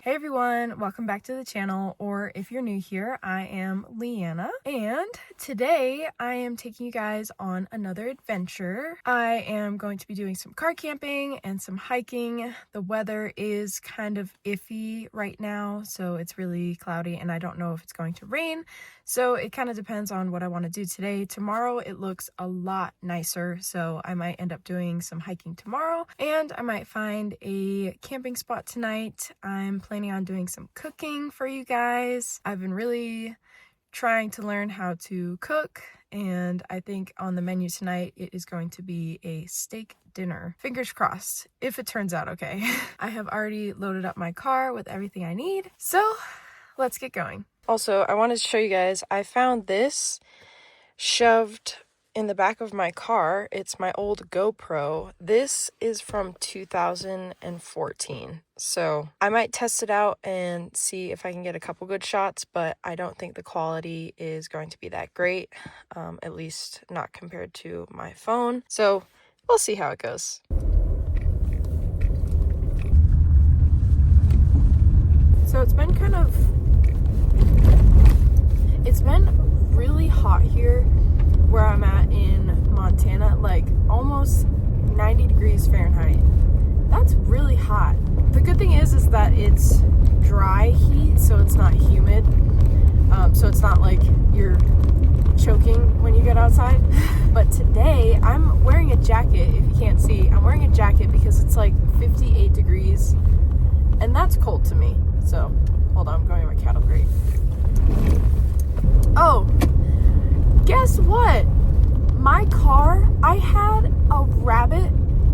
Hey everyone, welcome back to the channel, or if you're new here, I am Leanna, and today I am taking you guys on another adventure. I am going to be doing some car camping and some hiking. The weather is kind of iffy right now, so it's really cloudy and I don't know if it's going to rain, so it kind of depends on what I want to do today. Tomorrow it looks a lot nicer, so I might end up doing some hiking tomorrow, and I might find a camping spot tonight. I'm planning on doing some cooking for you guys. I've been really trying to learn how to cook, and I think on the menu tonight it is going to be a steak dinner. Fingers crossed, if it turns out okay. I have already loaded up my car with everything I need, so let's get going. Also, I wanted to show you guys, I found this shoved in the back of my car. It's my old GoPro. This is from 2014. So I might test it out and see if I can get a couple good shots, but I don't think the quality is going to be that great, at least not compared to my phone. So we'll see how it goes. So it's been really hot here where I'm at in Montana, like almost 90 degrees Fahrenheit. That's really hot. The good thing is that it's dry heat, so it's not humid. So it's not like you're choking when you get outside. But today I'm wearing a jacket. If you can't see, I'm wearing a jacket because it's like 58 degrees and that's cold to me. So hold on, I'm going to my cattle grate. Oh, guess what? My car, I had a rabbit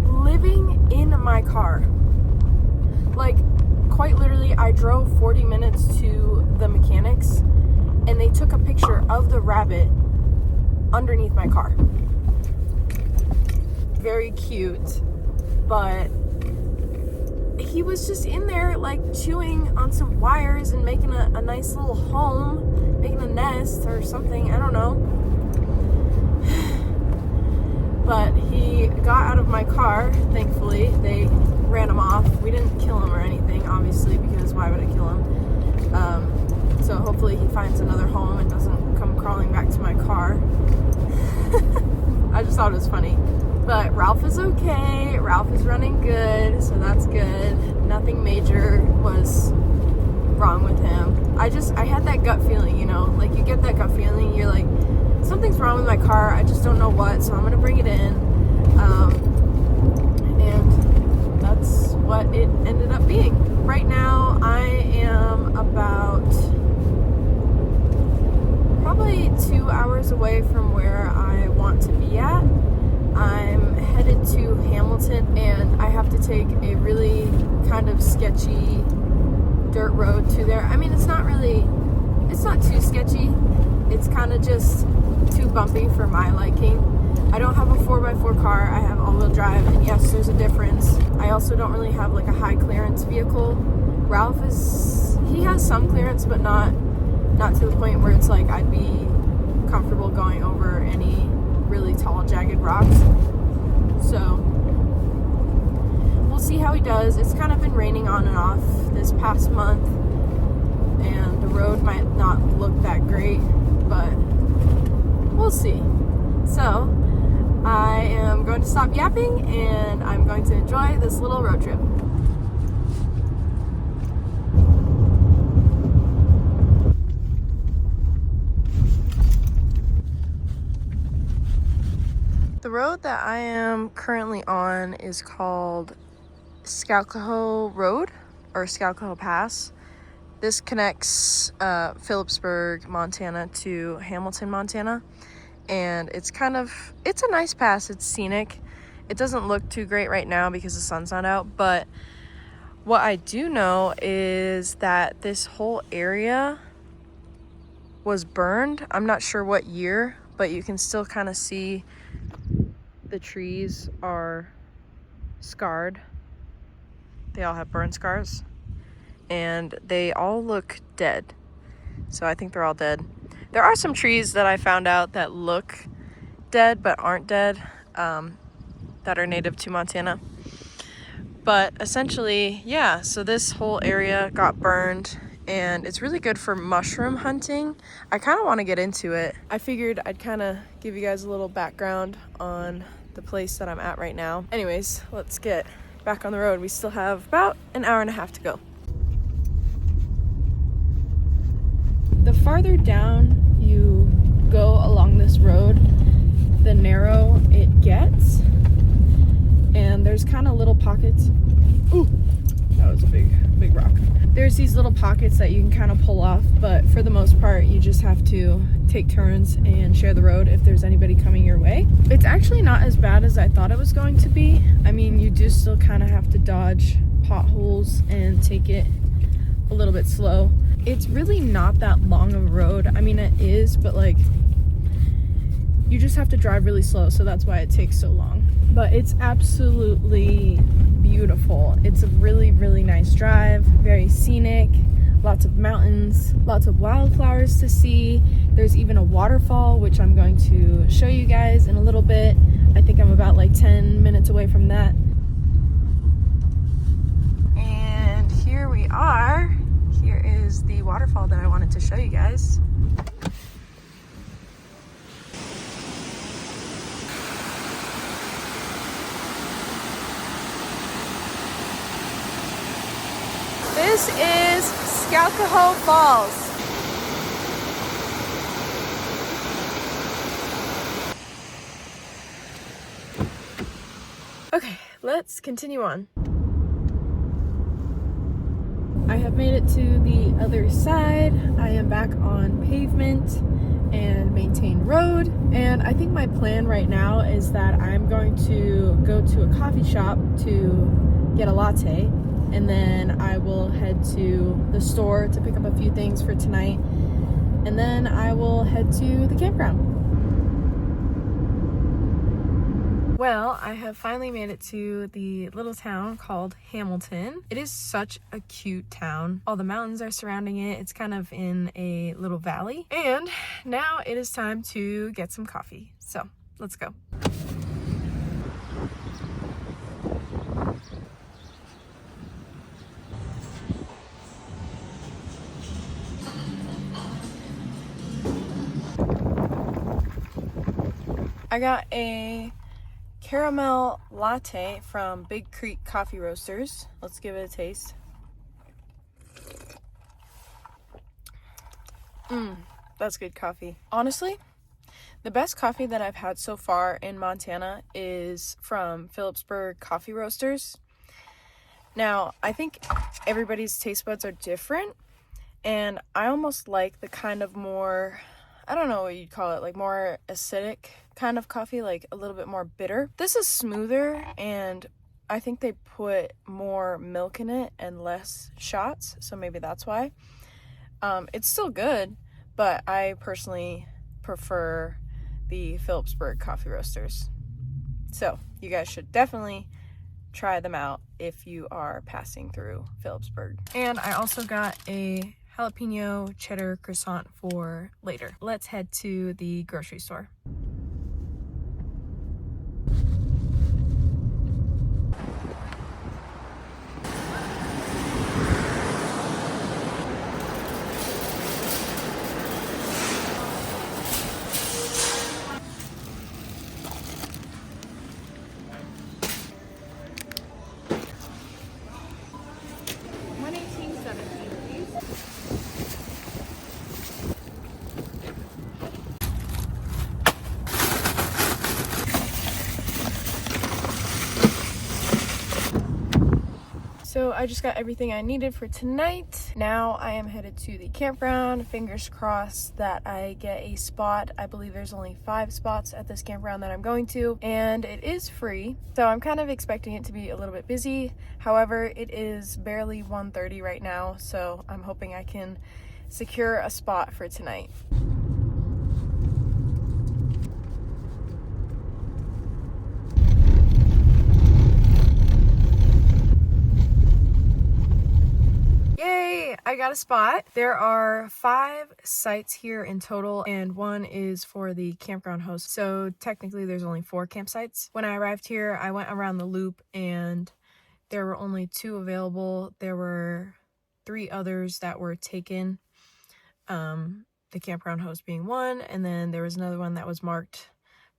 living in my car. Like, quite literally, I drove 40 minutes to the mechanics and they took a picture of the rabbit underneath my car. Very cute, but he was just in there like chewing on some wires and making a nice little home, making a nest or something, I don't know. But he got out of my car, thankfully. They ran him off. We didn't kill him or anything, obviously, because why would I kill him? So hopefully he finds another home and doesn't come crawling back to my car. I just thought it was funny. But Ralph is okay. Ralph is running good, so that's good. Nothing major was wrong with him. I had that gut feeling, you know, like you get that gut feeling, you're like, something's wrong with my car, I just don't know what, so I'm gonna bring it in. And that's what it ended up being. Right now, I am about probably 2 hours away from where I want to be at. I'm headed to Hamilton and I have to take a really kind of sketchy dirt road to there. I mean, it's not too sketchy. It's kind of just too bumpy for my liking. I don't have a 4x4 car. I have all-wheel drive, and yes, there's a difference. I also don't really have like a high clearance vehicle. Ralph he has some clearance, but not to the point where it's like I'd be comfortable going over any really tall, jagged rocks. So we'll see how he does. It's kind of been raining on and off this past month, and the road might not look that great, but we'll see. So I am going to stop yapping and I'm going to enjoy this little road trip. The road that I am currently on is called Scalcahoe Road or Scalcahoe Pass. This connects Phillipsburg, Montana to Hamilton, Montana. And it's a nice pass. It's scenic. It doesn't look too great right now because the sun's not out. But what I do know is that this whole area was burned. I'm not sure what year, but you can still kind of see the trees are scarred. They all have burn scars. And they all look dead. So I think they're all dead. There are some trees that I found out that look dead but aren't dead, that are native to Montana. But essentially, yeah, so this whole area got burned and it's really good for mushroom hunting. I kind of want to get into it. I figured I'd kind of give you guys a little background on the place that I'm at right now. Anyways, let's get back on the road. We still have about an hour and a half to go. The farther down you go along this road, the narrow it gets. And there's kind of little pockets. Ooh, that was a big rock. There's these little pockets that you can kind of pull off, but for the most part, you just have to take turns and share the road if there's anybody coming your way. It's actually not as bad as I thought it was going to be. I mean, you do still kind of have to dodge potholes and take it a little bit slow. It's really not that long of a road. I mean, it is, but like, you just have to drive really slow, so that's why it takes so long. But it's absolutely beautiful. It's a really, really nice drive, very scenic, lots of mountains, lots of wildflowers to see. There's even a waterfall, which I'm going to show you guys in a little bit. I think I'm about like 10 minutes away from that. And here we are. Here is the waterfall that I wanted to show you guys. This is Scalcahoe Falls. Okay, let's continue on. I have made it to the other side. I am back on pavement and maintained road. And I think my plan right now is that I'm going to go to a coffee shop to get a latte. And then I will head to the store to pick up a few things for tonight. And then I will head to the campground. Well, I have finally made it to the little town called Hamilton. It is such a cute town. All the mountains are surrounding it. It's kind of in a little valley. And now it is time to get some coffee. So let's go. I got a caramel latte from Big Creek Coffee Roasters. Let's give it a taste. That's good coffee. Honestly, the best coffee that I've had so far in Montana is from Phillipsburg Coffee Roasters. Now, I think everybody's taste buds are different, and I almost like the kind of more, I don't know what you'd call it, like more acidic kind of coffee, like a little bit more bitter. This is smoother, and I think they put more milk in it and less shots, so maybe that's why. It's still good, but I personally prefer the Phillipsburg Coffee Roasters. So you guys should definitely try them out if you are passing through Phillipsburg. And I also got a jalapeno cheddar croissant for later. Let's head to the grocery store. So I just got everything I needed for tonight. Now I am headed to the campground. Fingers crossed that I get a spot. I believe there's only 5 spots at this campground that I'm going to, and it is free. So I'm kind of expecting it to be a little bit busy. However, it is barely 1:30 right now, so I'm hoping I can secure a spot for tonight. Yay! I got a spot. There are 5 sites here in total, and 1 is for the campground host. So technically there's only 4 campsites. When I arrived here, I went around the loop and there were only 2 available. There were 3 others that were taken. The campground host being one, and then there was another one that was marked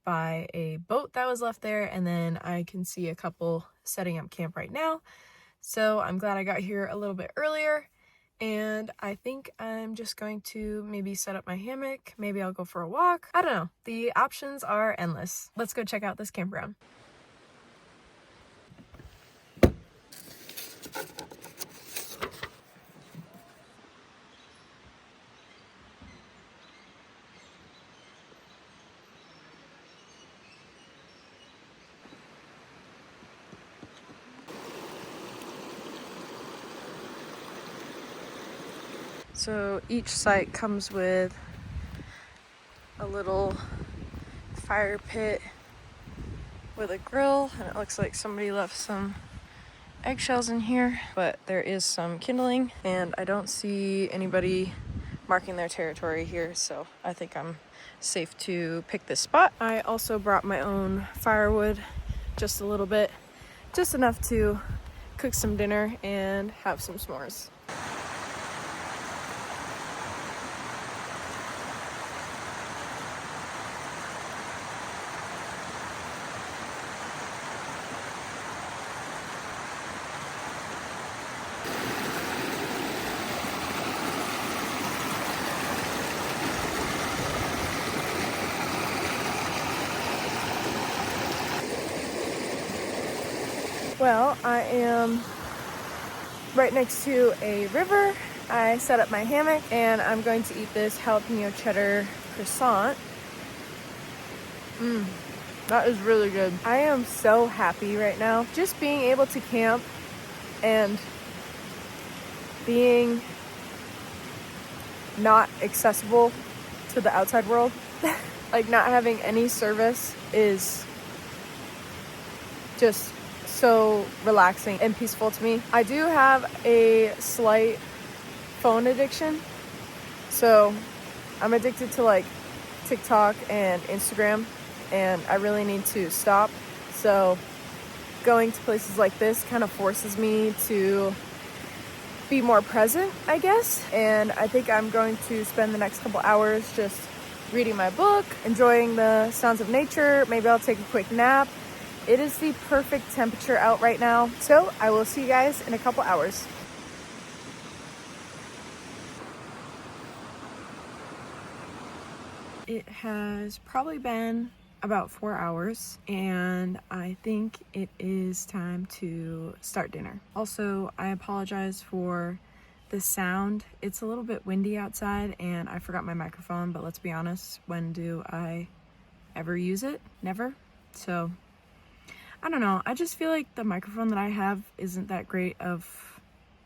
by a boat that was left there, and then I can see a couple setting up camp right now. So I'm glad I got here a little bit earlier, and I think I'm just going to maybe set up my hammock. Maybe I'll go for a walk. I don't know. The options are endless. Let's go check out this campground. So each site comes with a little fire pit with a grill, and it looks like somebody left some eggshells in here, but there is some kindling, and I don't see anybody marking their territory here, so I think I'm safe to pick this spot. I also brought my own firewood, just a little bit, just enough to cook some dinner and have some s'mores. Well, I am right next to a river. I set up my hammock and I'm going to eat this jalapeno cheddar croissant. That is really good. I am so happy right now. Just being able to camp and being not accessible to the outside world, like not having any service, is just so relaxing and peaceful to me. I do have a slight phone addiction, so I'm addicted to like TikTok and Instagram, and I really need to stop. So going to places like this kind of forces me to be more present, I guess. And I think I'm going to spend the next couple hours just reading my book, enjoying the sounds of nature. Maybe I'll take a quick nap. It is the perfect temperature out right now, so I will see you guys in a couple hours. It has probably been about 4 hours, and I think it is time to start dinner. Also, I apologize for the sound. It's a little bit windy outside, and I forgot my microphone, but let's be honest, when do I ever use it? Never. So I don't know. I just feel like the microphone that I have isn't that great of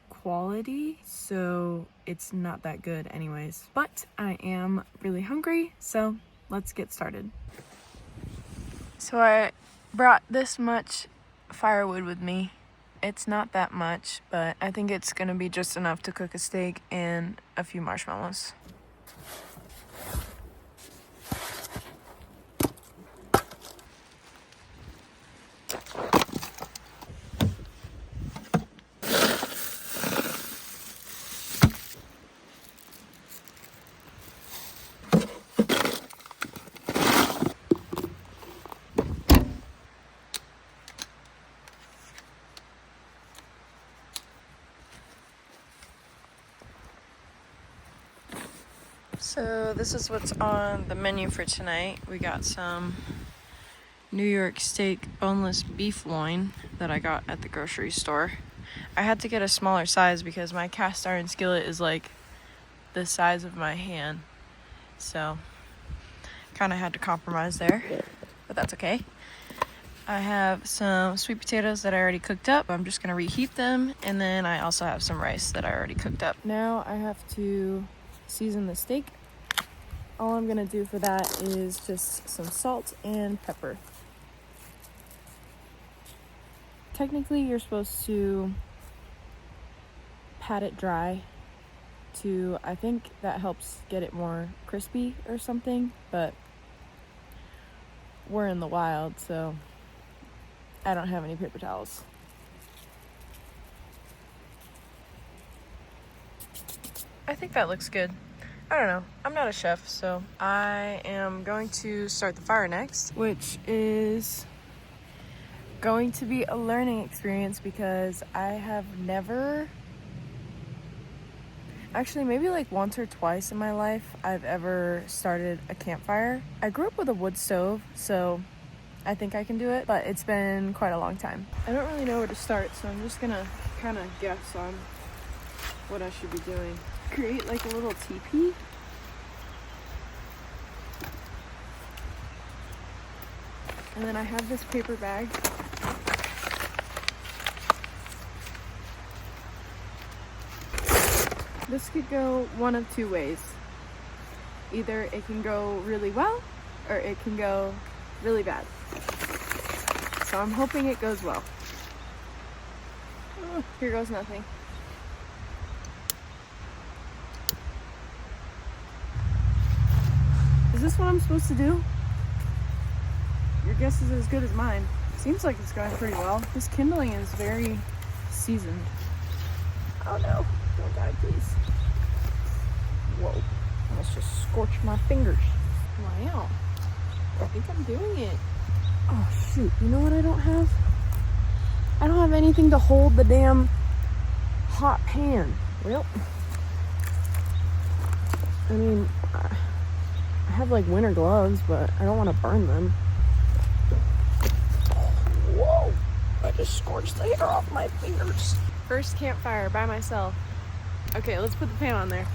quality, so it's not that good anyways. But I am really hungry, so let's get started. So I brought this much firewood with me. It's not that much, but I think it's gonna be just enough to cook a steak and a few marshmallows. So this is what's on the menu for tonight. We got some New York steak boneless beef loin that I got at the grocery store. I had to get a smaller size because my cast iron skillet is like the size of my hand. So kind of had to compromise there, but that's okay. I have some sweet potatoes that I already cooked up. I'm just gonna reheat them, and then I also have some rice that I already cooked up. Now I have to season the steak. All I'm gonna do for that is just some salt and pepper. Technically, you're supposed to pat it dry to, I think that helps get it more crispy or something, but we're in the wild, so I don't have any paper towels. I think that looks good. I don't know. I'm not a chef, so I am going to start the fire next, which is going to be a learning experience because I have never, actually maybe like once or twice in my life, I've ever started a campfire. I grew up with a wood stove, so I think I can do it, but it's been quite a long time. I don't really know where to start, so I'm just gonna kind of guess on what I should be doing. Create like a little teepee. And then I have this paper bag. This could go one of two ways. Either it can go really well, or it can go really bad. So I'm hoping it goes well. Oh, here goes nothing. Is this what I'm supposed to do? Your guess is as good as mine. Seems like it's going pretty well. This kindling is very seasoned. Oh no, don't die please. Whoa, almost just scorched my fingers. Wow, I think I'm doing it. Oh shoot, you know what I don't have? I don't have anything to hold the damn hot pan. Well, I mean, I have like winter gloves, but I don't want to burn them. Whoa, I just scorched the hair off my fingers. First campfire by myself. Okay, let's put the pan on there.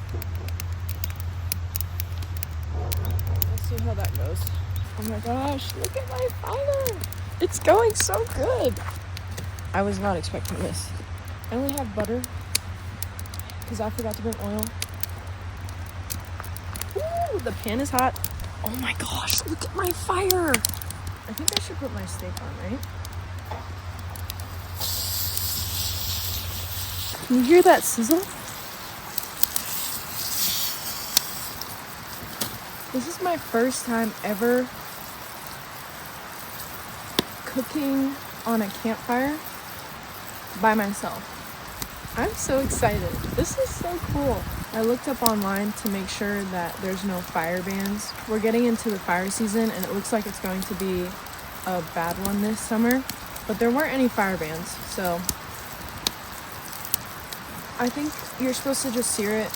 Let's see how that goes. Oh my gosh, look at my fire. It's going so good. I was not expecting this. I only have butter because I forgot to bring oil. Ooh, the pan is hot. Oh my gosh, look at my fire. I think I should put my steak on, right? Can you hear that sizzle? This is my first time ever cooking on a campfire by myself. I'm so excited. This is so cool. I looked up online to make sure that there's no fire bans. We're getting into the fire season and it looks like it's going to be a bad one this summer, but there weren't any fire bans, so I think you're supposed to just sear it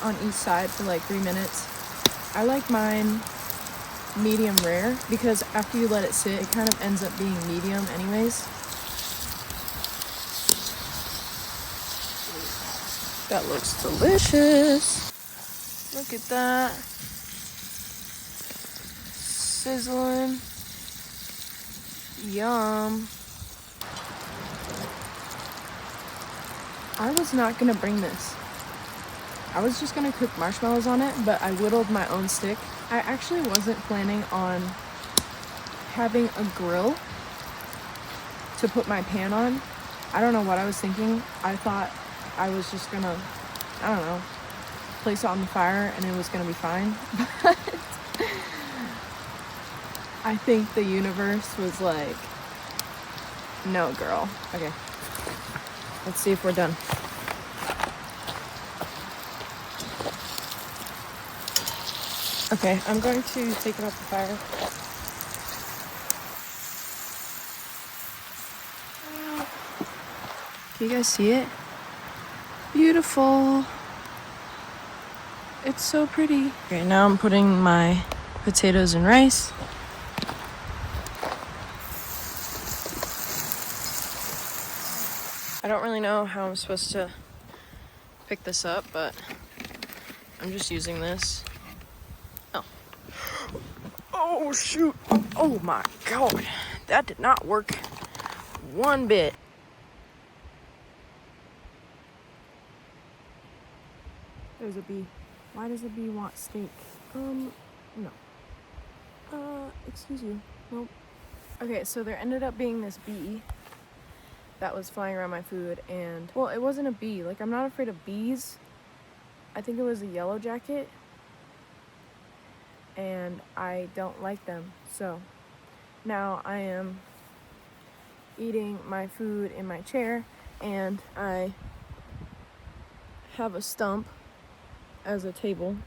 on each side for like 3 minutes. I like mine medium rare because after you let it sit, it kind of ends up being medium anyways. That looks delicious. Look at that. Sizzling. Yum. I was not gonna bring this. I was just gonna cook marshmallows on it, but I whittled my own stick. I actually wasn't planning on having a grill to put my pan on. I don't know what I was thinking. I thought I was just gonna, I don't know, place it on the fire and it was gonna be fine. But I think the universe was like, no, girl. Okay, let's see if we're done. Okay, I'm going to take it off the fire. Can you guys see it? Beautiful. It's so pretty. Okay, now I'm putting my potatoes and rice. I don't really know how I'm supposed to pick this up, but I'm just using this. Oh. Oh, shoot. Oh my God. That did not work one bit. There's a bee. Why does a bee want steak? No. Excuse you. Nope. Okay, so there ended up being this bee that was flying around my food, and, well, it wasn't a bee. Like, I'm not afraid of bees. I think it was a yellow jacket, and I don't like them. So now I am eating my food in my chair, and I have a stump as a table.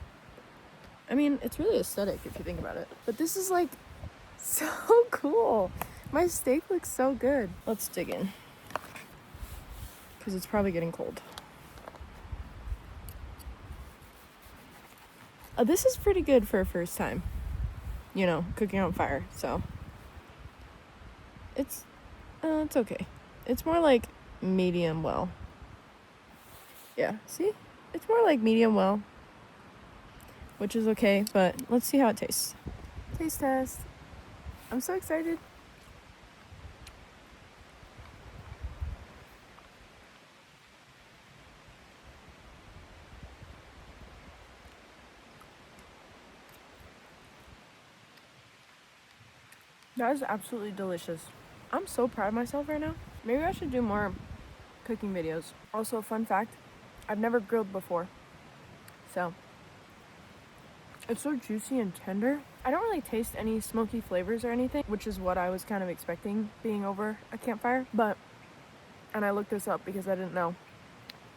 I mean, it's really aesthetic if you think about it. But this is like so cool. My steak looks so good. Let's dig in, because it's probably getting cold. This is pretty good for a first time, you know, cooking on fire. So it's okay. It's more like medium well. Yeah, see? It's more like medium well, which is okay, but let's see how it tastes. Taste test. I'm so excited. That is absolutely delicious. I'm so proud of myself right now. Maybe I should do more cooking videos. Also, fun fact, I've never grilled before. So, it's so juicy and tender. I don't really taste any smoky flavors or anything, which is what I was kind of expecting being over a campfire. And I looked this up because I didn't know.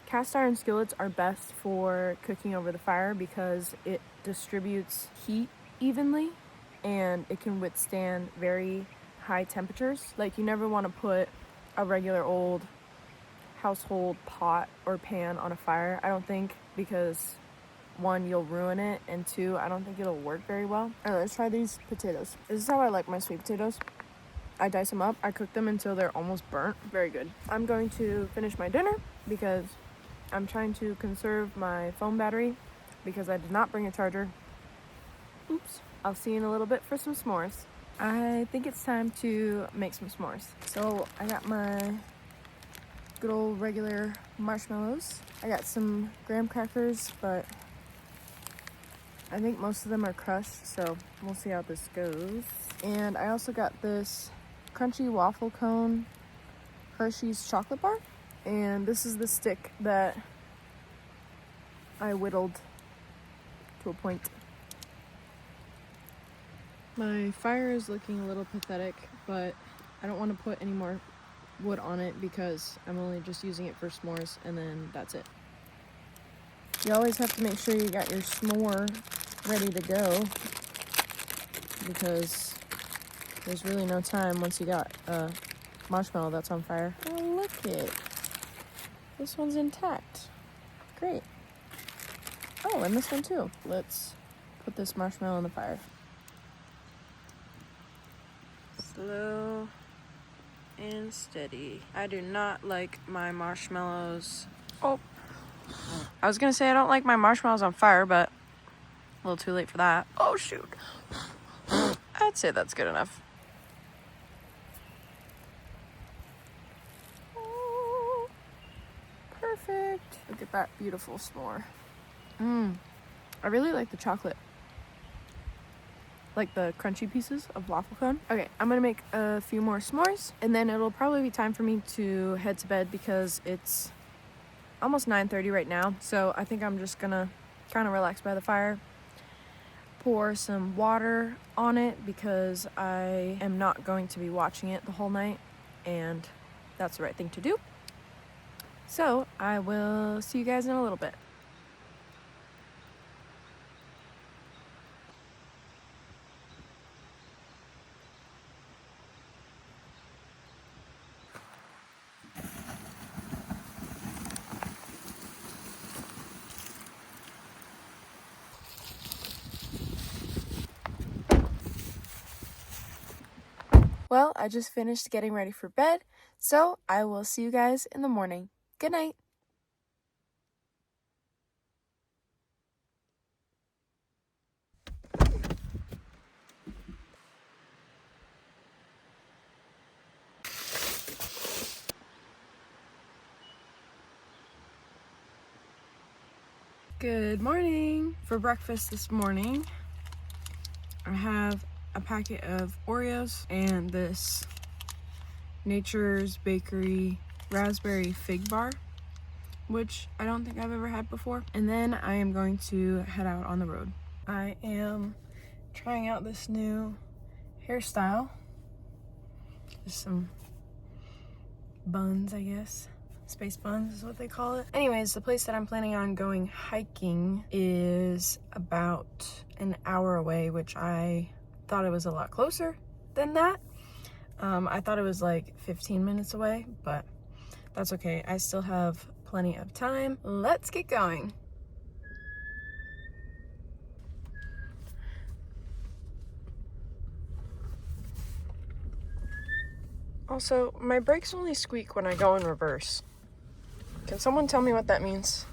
Cast iron skillets are best for cooking over the fire because it distributes heat evenly and it can withstand very high temperatures. Like, you never want to put a regular old household pot or pan on a fire, I don't think, because one, you'll ruin it, and two, I don't think it'll work very well. All right, let's try these potatoes. This is how I like my sweet potatoes. I dice them up, I cook them until they're almost burnt. Very good. I'm going to finish my dinner because I'm trying to conserve my phone battery because I did not bring a charger. Oops. I'll see you in a little bit for some s'mores. I think it's time to make some s'mores. So I got my good old regular marshmallows. I got some graham crackers, but I think most of them are crushed, so we'll see how this goes. And I also got this crunchy waffle cone Hershey's chocolate bar. And this is the stick that I whittled to a point. My fire is looking a little pathetic, but I don't want to put any more wood on it because I'm only just using it for s'mores, and then that's it. You always have to make sure you got your s'more ready to go because there's really no time once you got a marshmallow that's on fire. Oh, look it. This one's intact. Great. Oh, and this one too. Let's put this marshmallow in the fire. Slow and steady. I do not like my marshmallows. Oh, I was gonna say I don't like my marshmallows on fire, but a little too late for that. Oh, shoot. I'd say that's good enough. Oh, perfect. Look at that beautiful s'more. I really like the chocolate. Like the crunchy pieces of waffle cone. Okay, I'm gonna make a few more s'mores and then it'll probably be time for me to head to bed because it's almost 9:30 right now. So I think I'm just gonna kind of relax by the fire, pour some water on it because I am not going to be watching it the whole night and that's the right thing to do. So I will see you guys in a little bit. Well, I just finished getting ready for bed, so I will see you guys in the morning. Good night. Good morning. For breakfast this morning, I have a packet of Oreos and this Nature's Bakery raspberry fig bar, which I don't think I've ever had before. And then I am going to head out on the road. I am trying out this new hairstyle. Just some buns, I guess. Space buns is what they call it. Anyways, the place that I'm planning on going hiking is about an hour away, which I thought it was a lot closer than that. I thought it was like 15 minutes away, but that's okay. I still have plenty of time. Let's get going. Also, my brakes only squeak when I go in reverse. Can someone tell me what that means?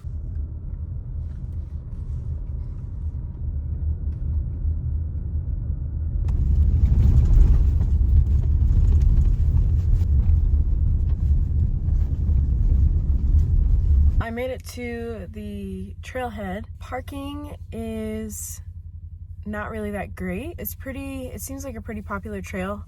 I made it to the trailhead. Parking is not really that great. It seems like a pretty popular trail,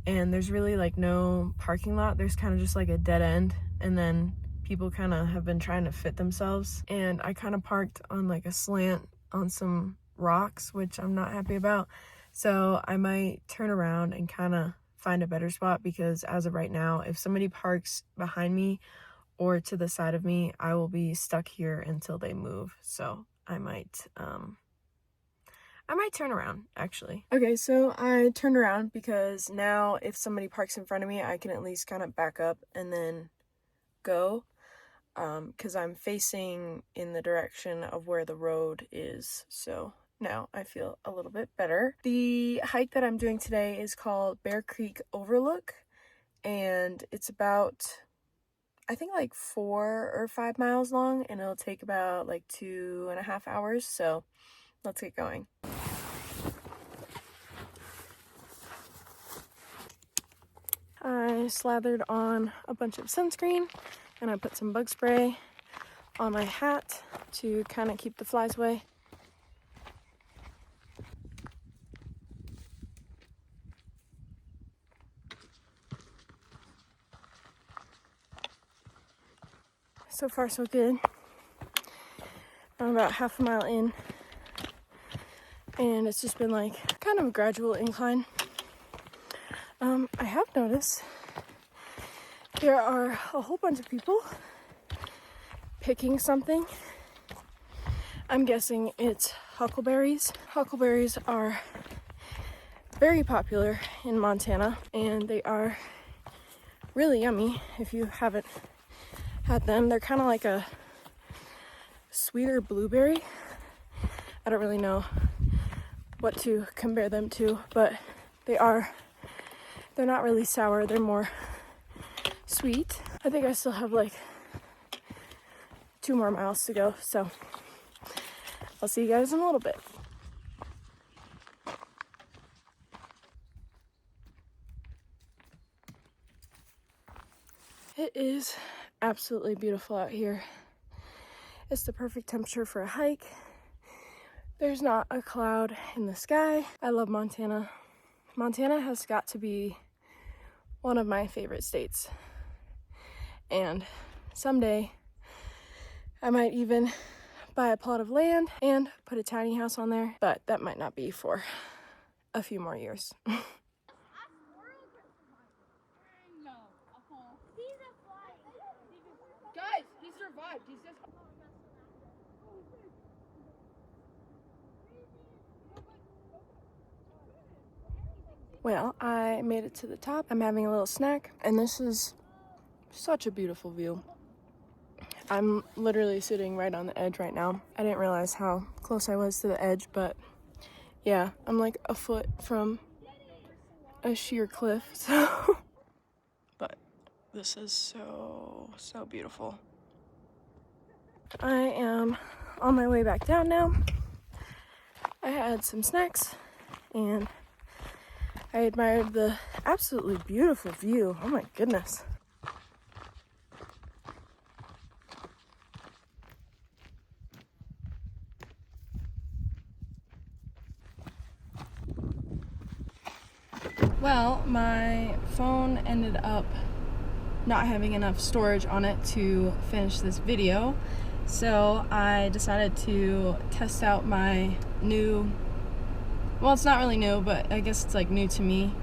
and there's really like no parking lot. There's kind of just like a dead end, and then people kind of have been trying to fit themselves, and I kind of parked on like a slant on some rocks, which I'm not happy about. So I might turn around and kind of find a better spot, because as of right now, if somebody parks behind me or to the side of me, I will be stuck here until they move. So I might turn around, actually. Okay, so I turned around because now if somebody parks in front of me, I can at least kind of back up and then go, because I'm facing in the direction of where the road is. So now I feel a little bit better. The hike that I'm doing today is called Bear Creek Overlook, and it's about, I think, like 4 or 5 miles long, and it'll take about like 2.5 hours. So let's get going. I slathered on a bunch of sunscreen, and I put some bug spray on my hat to kind of keep the flies away. So far so good. I'm about half a mile in, and it's just been like kind of a gradual incline. I have noticed there are a whole bunch of people picking something. I'm guessing it's huckleberries. Huckleberries are very popular in Montana, and they are really yummy if you haven't had them. They're kind of like a sweeter blueberry. I don't really know what to compare them to, but they're not really sour, they're more sweet. I think I still have like 2 more miles to go, so I'll see you guys in a little bit. It is absolutely beautiful out here. It's the perfect temperature for a hike. There's not a cloud in the sky. I love Montana. Montana has got to be one of my favorite states. And someday I might even buy a plot of land and put a tiny house on there, but that might not be for a few more years. Guys, he survived. He's just... Well, I made it to the top. I'm having a little snack, and this is such a beautiful view. I'm literally sitting right on the edge right now. I didn't realize how close I was to the edge, but yeah, I'm like a foot from a sheer cliff, so. But this is so beautiful. I am on my way back down now. I had some snacks, and I admired the absolutely beautiful view. Oh my goodness. Well, my phone ended up not having enough storage on it to finish this video, so I decided to test out my new, well, it's not really new, but I guess it's like new to me,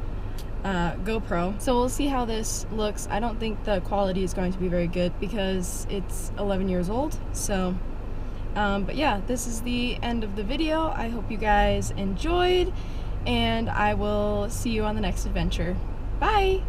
GoPro. So we'll see how this looks. I don't think the quality is going to be very good because it's 11 years old. So, but yeah, this is the end of the video. I hope you guys enjoyed, and I will see you on the next adventure. Bye!